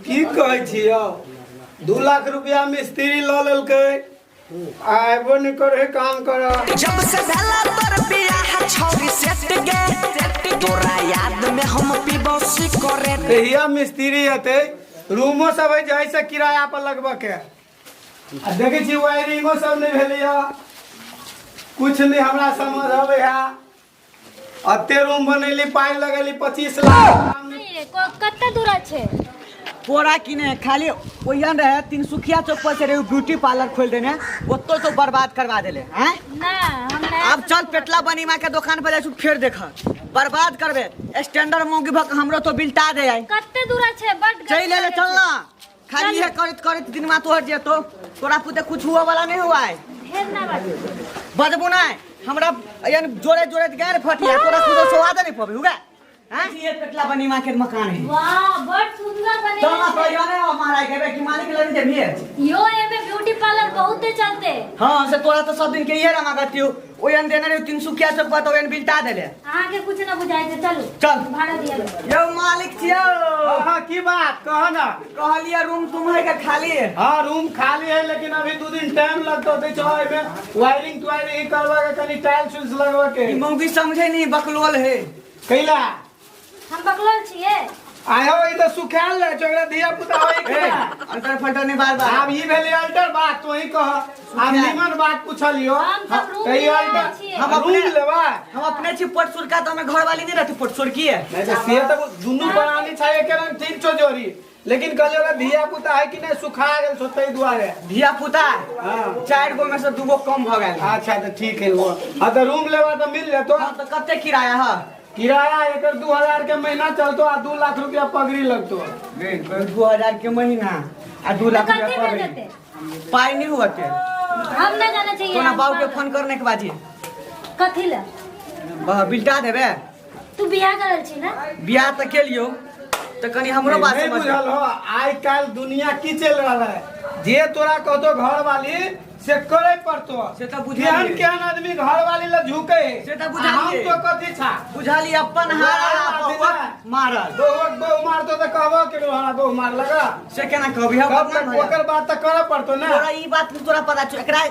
की कहै छियो 2 लाख रुपया मिस्त्री ल लेलकै आइबो नहीं करे काम कर। जब से भेला तोर बियाह छौरी सेट गे तोरा याद में हम पीबोसी करे कहिया मिस्त्री हते रूमो सब है जैसे किराया पर लगबा के आ देखे छी वायरिंगो सब नहीं भेलिया कुछ नहीं हमरा समझ आवे है अते रूम बनैली पाई लगेली 25 लाख कत्ते दूर छे पोरा किने खाली ओहन रहे तिनसुखिया चौक पर से ब्यूटी पार्लर खोल देने ओतो तो बर्बाद करवा देले हैं ना हम अब चल पेटला बनीमा के दुकान पे जासु फिर देख बर्बाद करबे स्टैंडर्ड मोंगी भक हमरो तो बिल्टा दे आई कत्ते दूर छे बड चल ले चल ना खाली है करत करत दिन मा तोहर जे तो तोरा पुते कुछ हुआ वाला नहीं हुआ है ढेर ना बजबू ना हमरा यानी जोरे जोरे गैर फटिया तोरा खुद स्वाद नहीं पबे हुगा हां ये पेटला बनीमा के मकान है वाह बड सुंदर बने तो ना तो याने हमारा के कि मालिक लड़ी दे भी यो एमे ब्यूटी पार्लर बहुते चलते हां से तोरा तो सब दिन के ये रमा गतियो ओयन देने रे 300 से पत ओयन बिल्टा देले आगे कुछ ना बुझाई दे चलो चल भाड़ा दिया यो मालिक छियो हां की बात कह ना कहलिए रूम तुम्हारे का खाली है हां रूम खाली है लेकिन अभी 2 दिन टाइम लगतो दे छो में वायरिंग ट्वायरिंग करवा के कनी टाइल्स लगवा के मौगी समझे नहीं बकलोल है कैला हम बकलोल छिए आयो इधर सुखाल ले चोरा दिया पुता होई के अंतर फंटर नहीं बार अब ई भेले अल्टर बात तो ही कह अब निमन बात पूछलियो हम सब रूम कई अल्टर छिए हम अपने लेवा हम अपने छी पटसुर का तो हमें घर वाली नहीं रहती पटसुर की है नहीं तो से तो दुनु बनानी चाहिए के रंग ठीक छो जोरी लेकिन कलियो का धिया पुता है कि नहीं सुखा गेल सोतई दुआरे धिया पुता हां 4 गो में से 2 गो कम भ गेल अच्छा तो ठीक है वो हां तो रूम लेवा तो मिल ले तो तो कते किराया है किराया एकर 2000 के महीना चलतो आ 2 लाख रुपया पगड़ी लगतो 2000 के महीना आ 2 लाख रुपया कत्ते पर देते पाई नहीं हुआ के हम ना जाना चाहिए तोना बाबू के फोन करने के बाजी कथि ला बिल्टा देबे तू बियाह करल छी ना बियाह त के लियो तो कनी हमरो बात नहीं समझ बुझल हो आज कल दुनिया की चल रहा है जे तोरा कहतो घर वाली से करे पड़तो से तो बुझा केहन केहन आदमी घर वाली ला झुके से तो बुझा हम लिए। तो कथि छा बुझाली अपन हारा बहुत मारल बहु मारतो तो कहबो के हां बहु मार लगा से केना कहबी हम कब तक ओकर बात त करे पड़तो ना तोरा ई बात तोरा पता छ एकरा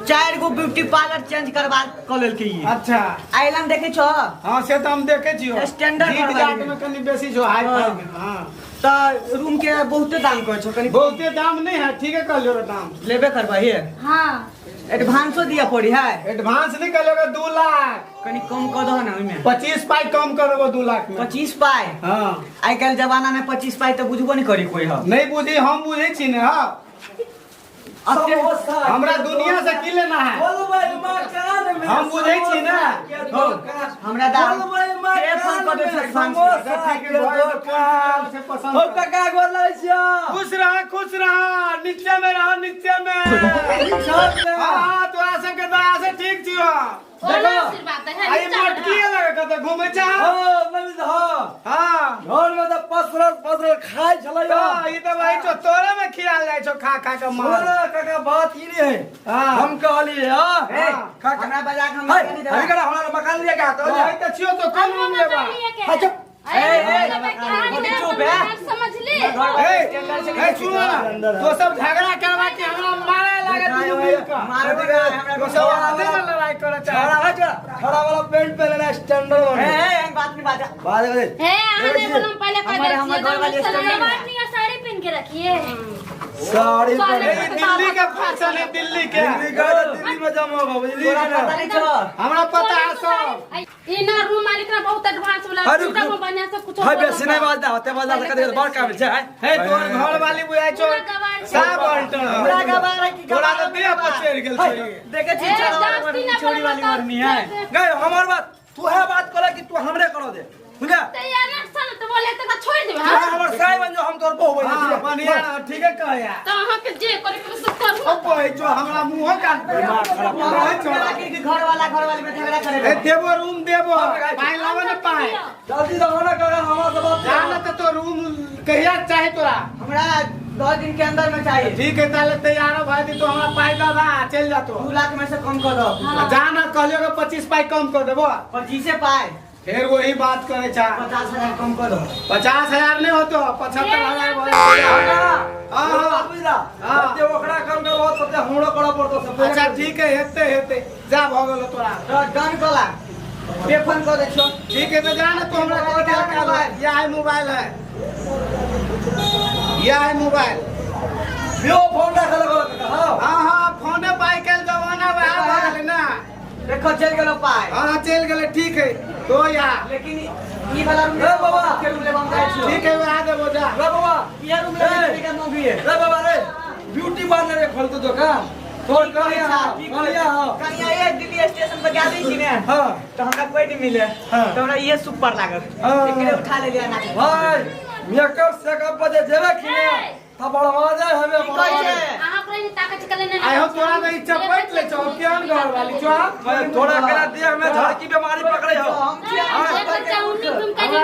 4 गो ब्यूटी पार्लर चेंज करवा क लेल के ई अच्छा आइलैंड देखे छ हां से तो हम देखे छियो स्टैंडर्ड जीत घर जात वाली में कनी बेसी जो हाई फाई हां त रूम के बहुते दाम कह छ कनी बहुते दाम नहीं है ठीक है कर लो दाम लेबे करबा हे हां एडवांसो दिया पड़ी है एडवांस नहीं कर लोगे 2 लाख कनी कम क दो ना ओइ में 25 पाई कम करबो 2 लाख में 25 पाई हां आई काल जमाना में 25 पाई तो बुझबो नहीं करी कोई ह नहीं बुझी हम बुझे छी ने हां हमरा दुनिया से की लेना है हम बुझे छी ना हमरा दाम के फोन कर दे खुश रहा नीचे में रहो नीचे में हां तोरा सब के दया से ठीक छियो देखो आई मटकी लगे कत घूमे जा हां घर में तो पसरल खाय छलै तो ई तो भाई तो तोरे में खियाल जाय छो खा खा के मार काका बात ई नहीं है हां हम कहली हां हमरा बजा के हम अभी करा हमरा मकान लिया का तो भाई तो छियो तो कम रूम लेबा हां चुप चुप है समझ ले ए सुनो ना तो सब झगड़ा करवा के हमरा मारे लागे तू मिल का मार देगा हमरा तो सब आते में लड़ाई करे चाहे खड़ा वाला पेंट पे लेना स्टैंडर्ड ए बात नहीं बात बात कर हे आने बोलो पहले हमारे घर वाले स्टैंडर्ड बात नहीं साड़ी पहन के रखिए साड़ी ए दिल्ली के फैशन है दिल्ली के दिल्ली में जमा हो बुझली पता नहीं चलो हमरा पता है सब इना रूम मालिक ना बहुत एडवांस वाला अरे सीधा में बनिया से कुछ हाय बेसी नहीं बात होते बात कर बड़ काम छै हे तोर घर वाली बुझाय छो का बंट पूरा गवार की तोरा तो देह पर चढ़ गेल छै देखे छी चोरी वाली मरनी है गए हमर बात तू है बात करे कि तू हमरे करो दे बुझा तैयार ना सन तो बोले तो छोड़ देबे हां हमर साई बन जो हम तोर बहु बन हां बढ़िया ठीक है कहया तो अहाँ के जे करे के सब कर ओ भाई जो हमरा मुंह काट दे घर वाली में झगड़ा करे ए देबो रूम देबो पाई लावे न पाई जल्दी तो होना कर हमरा सब बात जान तो रूम कहिया चाहे तोरा हमरा 2 दिन के अंदर में चाहिए ठीक है ताले तैयार हो भाई तो हमरा पाई दादा चल जा तो 2 लाख में से कम कर दो जान कहलियो के 25 पाई कम कर देबो 25 पाए फिर वही बात करे छा 50,000 कम कर दो 50,000 नहीं होतो 75,000 ते ओकरा काम करबो त हमरो करब पड़तो सब अच्छा ठीक है हेते जा भ गेलो तोरा डन कला पे फोन कर दे छो ठीक है तो जा ना तू हमरा कॉल कर ये है मोबाइल है ये है मोबाइल बियो फोन रखल हां हां हां फोने पाई के जमाना में आ गेल ना देखो चल गेलो पाए हां चल गेले ठीक है तो या लेकिन ई वाला रूम रे बाबा के रूम ले हम जाय छी ठीक है आ देबो जा रे बाबा ये रूम ले के नो भी है रे बाबा रे ब्यूटी पार्लर रे खोल तो दुकान तोड़ कहिया कहिया ये दिल्ली स्टेशन पे गाड़ी छी ने हां तो हमरा कोई नहीं मिले तो हमरा ये सुपर लागल एकरे उठा ले लिया ना भाई मेकअप सेकअप बजे जेबे खिने त बड़वा जाय हमें अहाँ पर ही ताकत चले नहीं आयो तोरा में इच्छा बैठ ले छौ केन घर वाली छौ मैं थोड़ा करा दिया मैं झड़की बीमारी पकड़े हो हमरा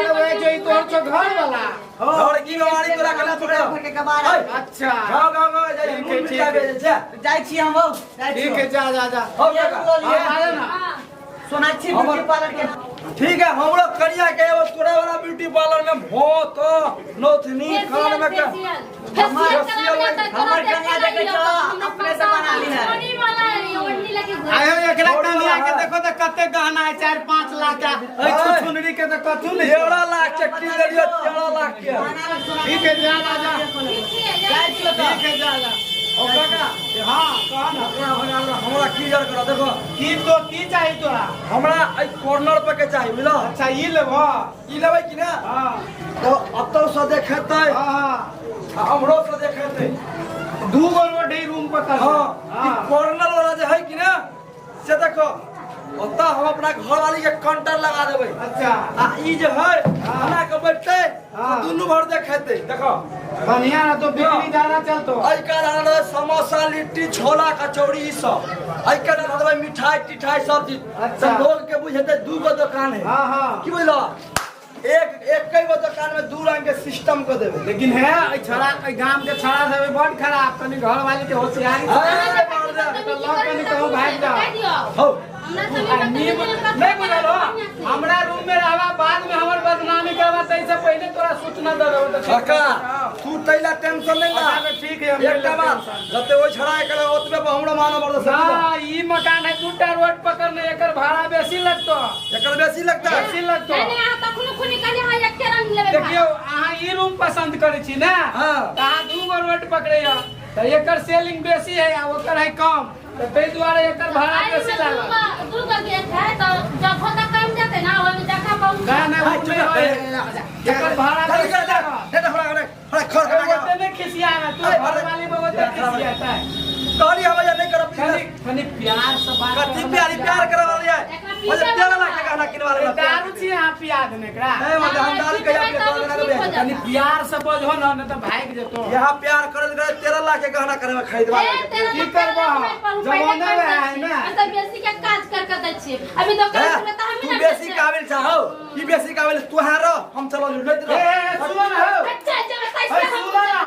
लगे जे तोर छौ घर वाला झड़की बीमारी तोरा कला पकड़े हो के कबार अच्छा गांव जाय ठीक है जाय छी हम ठीक है जा जा जा हो आ ना सोनाक्षी ब्यूटी पार्लर के ठीक है हम लोग करिया के वो तोरा वाला ब्यूटी पार्लर में भोत नोथनी कान में का हमर कन्या देखे छो अपने से बना ली है आयो एकरा कनिया के देखो त कते गहना है 4-5 लाख का ए छुनरी के त कथु नहीं 13 लाख चक्की ले लियो 13 लाख के ठीक है जा जा जा जाय छी तो ठीक है जा जा ओ काका हां कह ना हमरा की जर करो देखो की चाहिए तोरा हमरा ए कॉर्नर पे के चाहिए बुझलो अच्छा ई लेबो ई लेबै कि ना हां तो अब तो से देखेतै हां हमरो से देखेतै दू गो रोटी रूम पर कर हां ई कॉर्नर वाला जे है कि ना से देखो ओता हम अपना घर वाली के काउंटर लगा देबै अच्छा आ ई जे है हमरा के बैठते दुनु भर देखेतै देखो बढ़िया ना तो बिक्री ज्यादा चलतो आई का रहल समोसा लिट्टी छोला कचौड़ी ई सब आई का रहल मिठाई टिठाई सब चीज अच्छा। सब लोग के बुझेते दू गो दुकान है हां हां की बोलो एक कई गो दुकान में दू रंग के सिस्टम को देबे लेकिन है ए छड़ा ए गांव के छड़ा सब बड़ खराब तनी घर वाली के होशियारी तो लॉक कनी कहू भाग जा हो नहीं बुझलो हमरा रूम में रहवा बाद में हमर बदनामी करवा तै से पहले तोरा सूचना दे देबो त काका तू तैला टेंशन नहीं ला अच्छा ठीक है हम एक बात जते ओइ छड़ा एकरा ओतबे हमरा मानो बरद ना ई मकान है दूटा रोड पकड़ने एकर भाड़ा बेसी लगतो एकर बेसी लगता है बेसी लगतो देखियो देखियो अहाँ ई रूम पसंद करै छी ना हां त अहाँ दू गो रोड पकड़े या त एकर सेलिंग बेसी है आ ओकर है कम त तै दुआरे एकर भाड़ा बेसी लागल दूर करके है तो जब होता कम जाते ना ओमे जगह बहुत ना ना एकर भाड़ा बेसी लागल हे हमरा खर ओते नहीं खिसिया ना तू घर वाली में ओते खिसियाता है कहली हम या नहीं करब खाली प्यार से बात कति प्यार करे वाली है मुझे 13 लाख के गहना किनवा ले दारू छी अहाँ पिया देने एकरा ए मतलब हम दारू कहिया पे तो लगा देबे खाली प्यार से बजहो ना नहीं तो भाग जेतो यहां प्यार करे 13 लाख के गहना करे में खरीदवा की करबो जमाना में है ना तो बेसी के काज कर के दै छी अभी दुकान में तो हम तू बेसी काबिल चाहो ई बेसी काबिल तू हारो हम चलो ले ए सुनो ना हो अच्छा जब ए सुनो